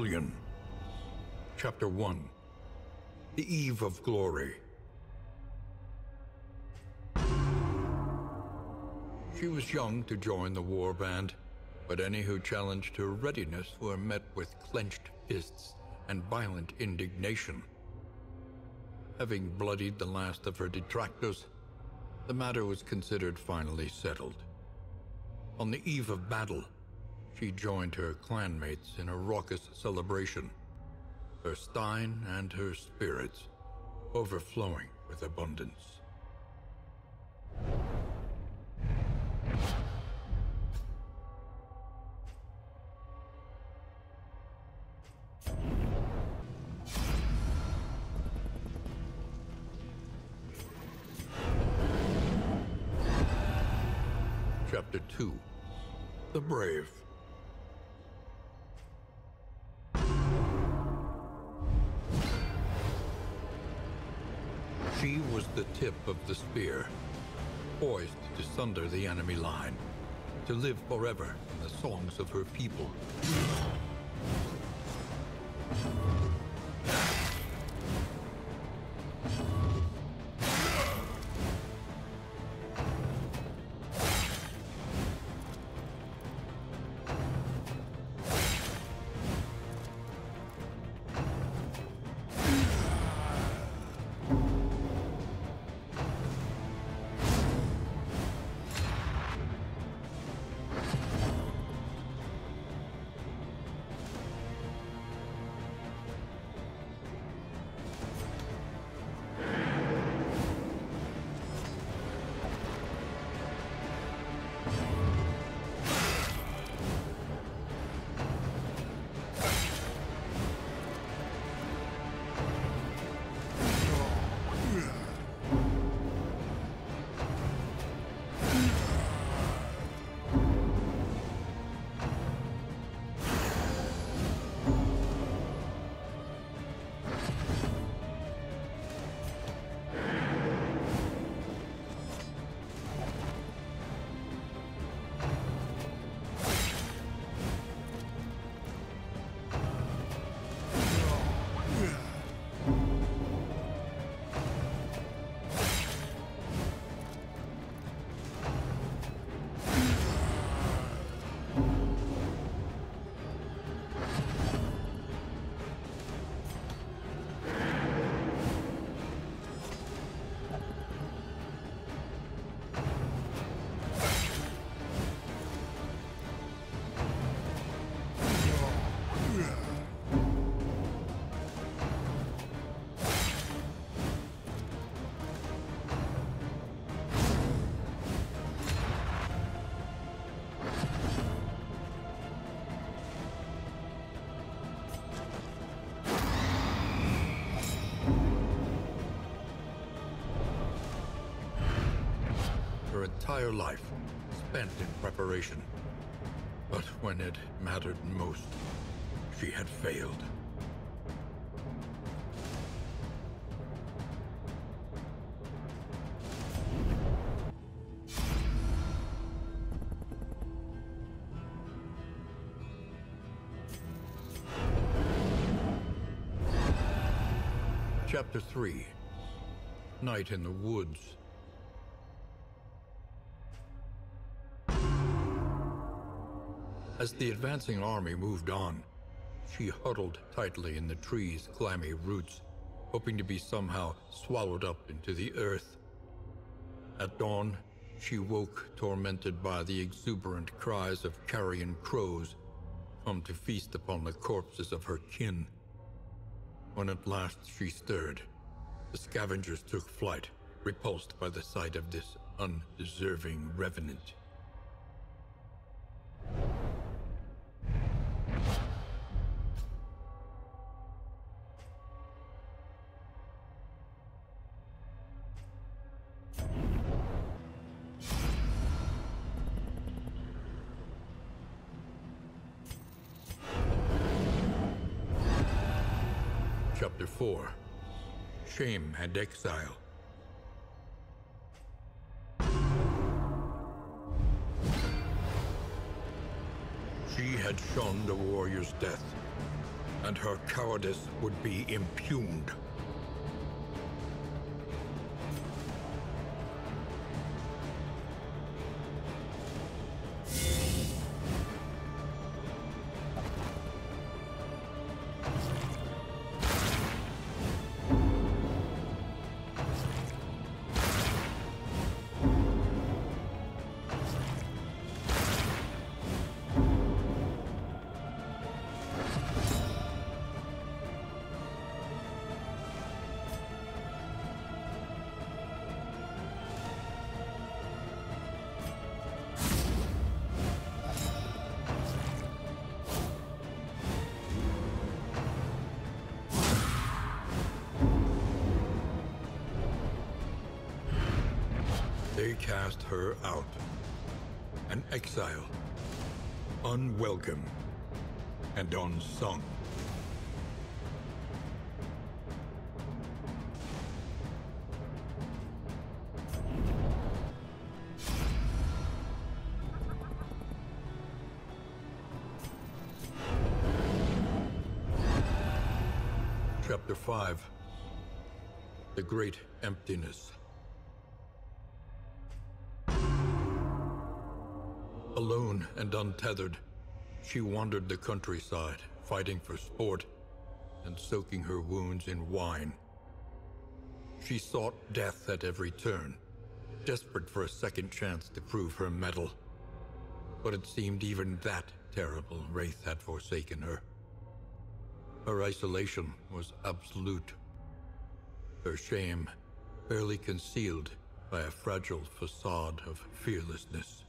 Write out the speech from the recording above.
HELLION. Chapter 1. The Eve of Glory. She was young to join the war band, but any who challenged her readiness were met with clenched fists and violent indignation. Having bloodied the last of her detractors, the matter was considered finally settled. On the eve of battle, she joined her clanmates in a raucous celebration, her stein and her spirits overflowing with abundance. Chapter 2. The Brave. She was the tip of the spear, poised to sunder the enemy line, to live forever in the songs of her people. Her entire life spent in preparation. But when it mattered most, she had failed. Chapter 3. Night in the Woods. As the advancing army moved on, she huddled tightly in the tree's clammy roots, hoping to be somehow swallowed up into the earth. At dawn, she woke tormented by the exuberant cries of carrion crows, come to feast upon the corpses of her kin. When at last she stirred, the scavengers took flight, repulsed by the sight of this undeserving revenant. Chapter 4. Shame and Exile. She had shunned a warrior's death, and her cowardice would be impugned. They cast her out, an exile, unwelcome and unsung. Chapter 5: The Great Emptiness. Alone and untethered, she wandered the countryside, fighting for sport and soaking her wounds in wine. She sought death at every turn, desperate for a second chance to prove her mettle. But it seemed even that terrible wraith had forsaken her. Her isolation was absolute, her shame barely concealed by a fragile facade of fearlessness.